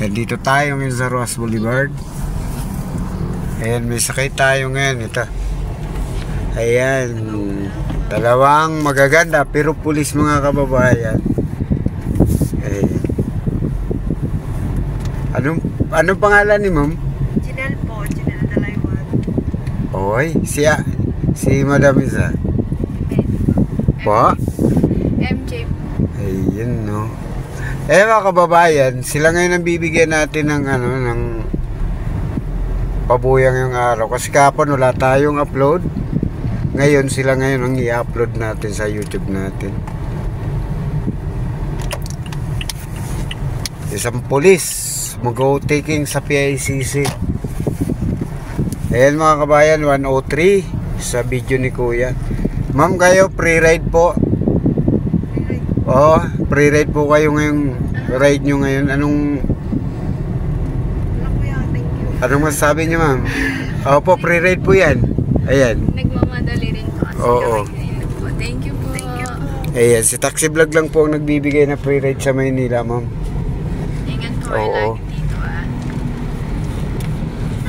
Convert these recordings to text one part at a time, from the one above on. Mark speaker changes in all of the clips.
Speaker 1: Dito tayo ngayon sa Roas Boulevard. Ayan, may sakay tayo ngayon. Ito. Ayan. Dalawang magaganda pero pulis mga kababayan. Ayan. Anong pangalan ni ma'am?
Speaker 2: Janelle po, Janelle Dalaywan.
Speaker 1: Oy, si Madam Isa. Po?
Speaker 2: MJ po.
Speaker 1: Ayun, no. Mga kababayan, sila ngayon ang bibigyan natin ng ng pabuyang yung araw. Kasi kapon wala tayong upload. Ngayon, sila ngayon ang i-upload natin sa YouTube natin. Isang pulis mag-o-taking sa PICC. Ayan mga kabayan, 103 sa video ni Kuya. Ma'am, kayo pre-ride po? Oo, pre-ride po kayo ngayong ride nyo ngayon. Anong masasabi nyo ma'am? Opo, pre-ride po yan. Ayan.
Speaker 2: Nagmamadali rin po.
Speaker 1: Oo.
Speaker 2: Thank you po. Thank you po.
Speaker 1: Ayan, si Taxi Vlog lang po ang nagbibigay na pre-ride sa Maynila ma'am.
Speaker 2: Ingat po
Speaker 1: Oo.
Speaker 2: lagi dito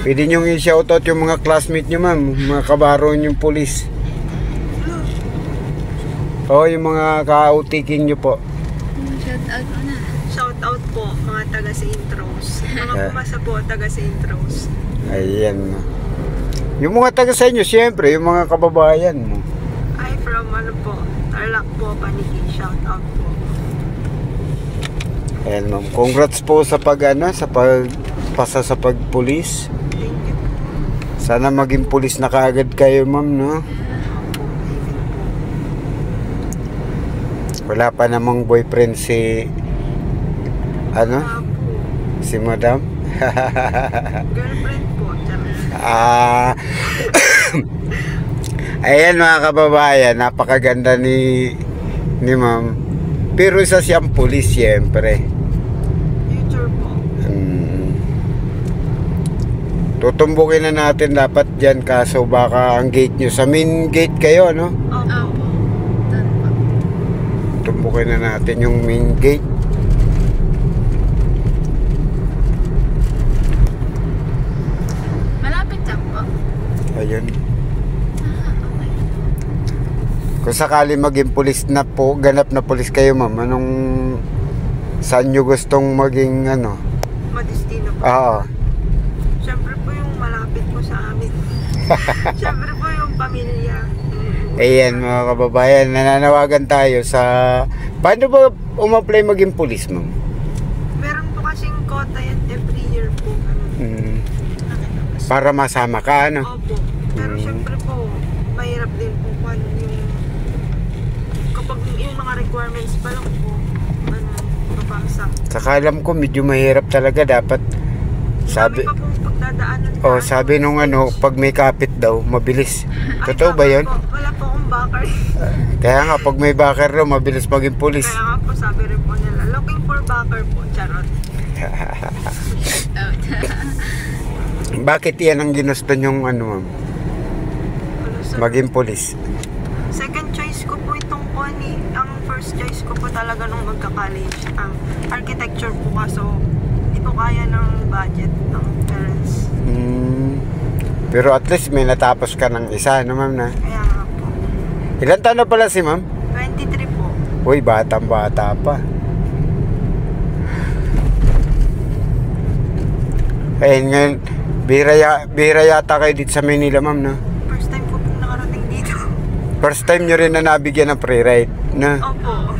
Speaker 1: Pwede nyo i-shoutout yung mga classmate nyo ma'am, mga kabaro yung pulis. Yung mga ka-outtaking nyo po.
Speaker 2: Shout out na.
Speaker 3: Shout out po mga taga St. Rose. Mga pumasa po taga St. Rose.
Speaker 1: Ayan. Yung mga taga sa inyo, siyempre, yung mga kababayan mo.
Speaker 3: Ay, from po, Tarlac po, Paniki. Shout out po.
Speaker 1: Ayan ma'am. Congrats po sa pagpasa sa pagpulis.
Speaker 3: Thank you.
Speaker 1: Sana maging pulis na kaagad kayo ma'am, no? Wala pa namang boyfriend si si Madam.
Speaker 3: Girlfriend po.
Speaker 1: Ayan mga kababayan, napakaganda ni ma'am. Pero isa siyang pulis siyempre.
Speaker 3: Future po.
Speaker 1: Tutumbukin na natin dapat dyan, kaso baka ang gate nyo, sa main gate kayo, no?
Speaker 3: Opo.
Speaker 1: Tumbukin na natin yung main gate.
Speaker 2: Malapit lang po.
Speaker 1: Ayun. Kung sakali maging pulis na po, ganap na pulis kayo ma'am, saan nyo gustong maging
Speaker 3: Madestino po.
Speaker 1: Oo.
Speaker 3: Siyempre po yung malapit po sa amin. Siyempre po yung pamilya.
Speaker 1: Ayan mga kababayan, nananawagan tayo sa paano ba umapply maging pulis ma'am?
Speaker 3: Meron po kasing quota yan every year po.
Speaker 1: Para masama ka,
Speaker 3: Opo. Pero siyempre po, mahirap din po kapag yung mga requirements pa lang po, babasa.
Speaker 1: Saka alam ko medyo mahirap talaga, dapat sabi
Speaker 3: Pa po pagdadaanan.
Speaker 1: sabi nung pag may kapit daw, mabilis. Totoo ba yun?
Speaker 3: Wala po akong backer.
Speaker 1: Kaya nga, pag may backer daw, mabilis maging pulis.
Speaker 3: Kaya nga po, sabi rin po nila, looking for backer po, charot.
Speaker 1: Bakit yan ang ginusto nyong ma'am? Maging pulis?
Speaker 3: Second choice ko po itong ang first choice ko po talaga nung magka-college. Architecture po kaso hindi po kaya ng budget ng parents.
Speaker 1: Pero at least may natapos ka ng isa, ma'am na?
Speaker 3: Kaya nga po.
Speaker 1: Ilan taon na pala si ma'am?
Speaker 3: 23 po.
Speaker 1: Uy, batang-bata pa. Ayun ngayon, bira yata kayo dito sa Manila, ma'am, no?
Speaker 3: First time ko pong nakarating dito.
Speaker 1: First time nyo rin na nabigyan ng pre-ride, na?
Speaker 3: Opo.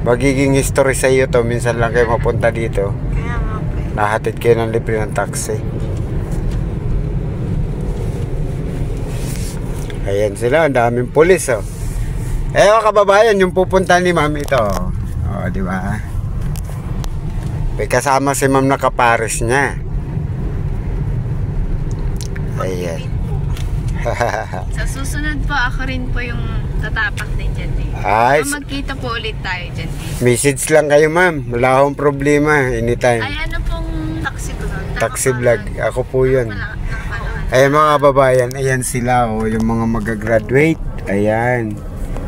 Speaker 1: Magiging history sa iyo to, minsan lang kayo mapunta dito.
Speaker 3: Kaya nga po.
Speaker 1: Nahatid kayo ng libre ng taxi. Ayan sila, ang daming pulis, oh. Mga kababayan, yung pupunta ni ma'am ito. Oh, di ba? May kasama si ma'am na kapares niya. Ayan.
Speaker 2: Sa susunod po, ako rin po yung tatapak din dyan eh.
Speaker 1: Ay,
Speaker 2: Magkita po ulit tayo dyan eh.
Speaker 1: message lang kayo ma'am. Wala akong problema. Anytime.
Speaker 2: Ay, ano pong taxi vlog?
Speaker 1: Taxi vlog. Ako po yun. Ayan mga kababayan. Ayan sila, oh. Yung mga magagraduate. Ayan.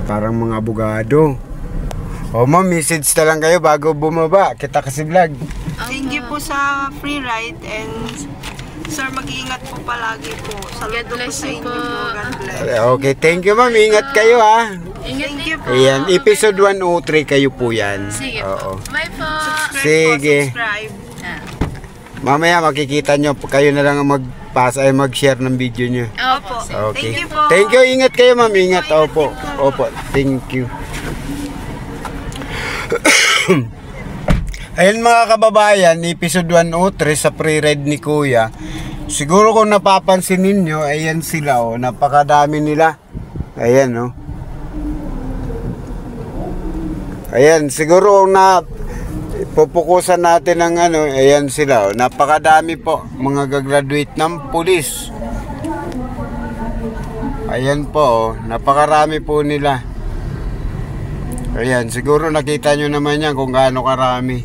Speaker 1: Parang mga abogado. O ma'am, message na lang kayo bago bumaba. Kita kasi vlog.
Speaker 3: Thank you po sa free ride and sir, mag-iingat po palagi po. Saludo po
Speaker 2: bless
Speaker 3: sa
Speaker 2: you
Speaker 3: inyo
Speaker 2: po.
Speaker 3: po. God bless.
Speaker 1: Okay, thank you ma'am. Ingat kayo ha.
Speaker 2: Ingat
Speaker 3: Thank
Speaker 2: din
Speaker 3: you
Speaker 2: po.
Speaker 3: po.
Speaker 1: Ayan, episode 103 kayo po yan.
Speaker 2: Sige
Speaker 1: Oo.
Speaker 2: po. Bye po.
Speaker 3: Subscribe
Speaker 1: Sige.
Speaker 3: po, subscribe.
Speaker 2: Ah.
Speaker 1: Mamaya makikita nyo, kayo na lang ang mag-pass ay mag-share ng video nyo.
Speaker 2: Opo.
Speaker 1: Okay.
Speaker 3: Thank you po.
Speaker 1: Thank you, ingat kayo ma'am. Ingat. Opo. Opo. Thank you. Ayun mga kababayan, episode 103 sa pre-read ni Kuya. Siguro kung napapansin ninyo, ayan sila oh, napakadami nila. Ayan oh. Ayan, siguro na pupukusan natin ng ano, ayan sila oh, napakadami po mga gagraduate ng pulis. Ayan po oh, napakarami po nila. Ayan, siguro nakita nyo naman yan kung gaano karami.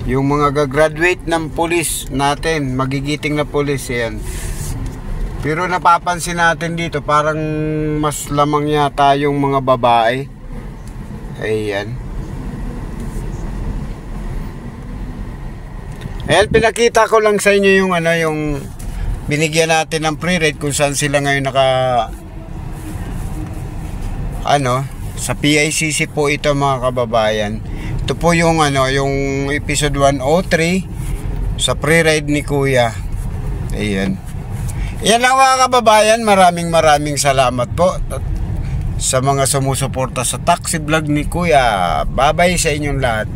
Speaker 1: Yung mga gagraduate ng pulis natin, magigiting na pulis yan. Pero napapansin natin dito, parang mas lamang yata yung mga babae. Ayan. Ayan, pinakita ko lang sa inyo yung ano, yung binigyan natin ng pre-read kung saan sila ngayon sa PICC po ito mga kababayan. Ito po yung yung episode 103 sa pre-ride ni Kuya. Ayan. Yan lang mga kababayan, maraming salamat po sa mga sumusuporta sa taxi vlog ni Kuya. Bye-bye sa inyong lahat.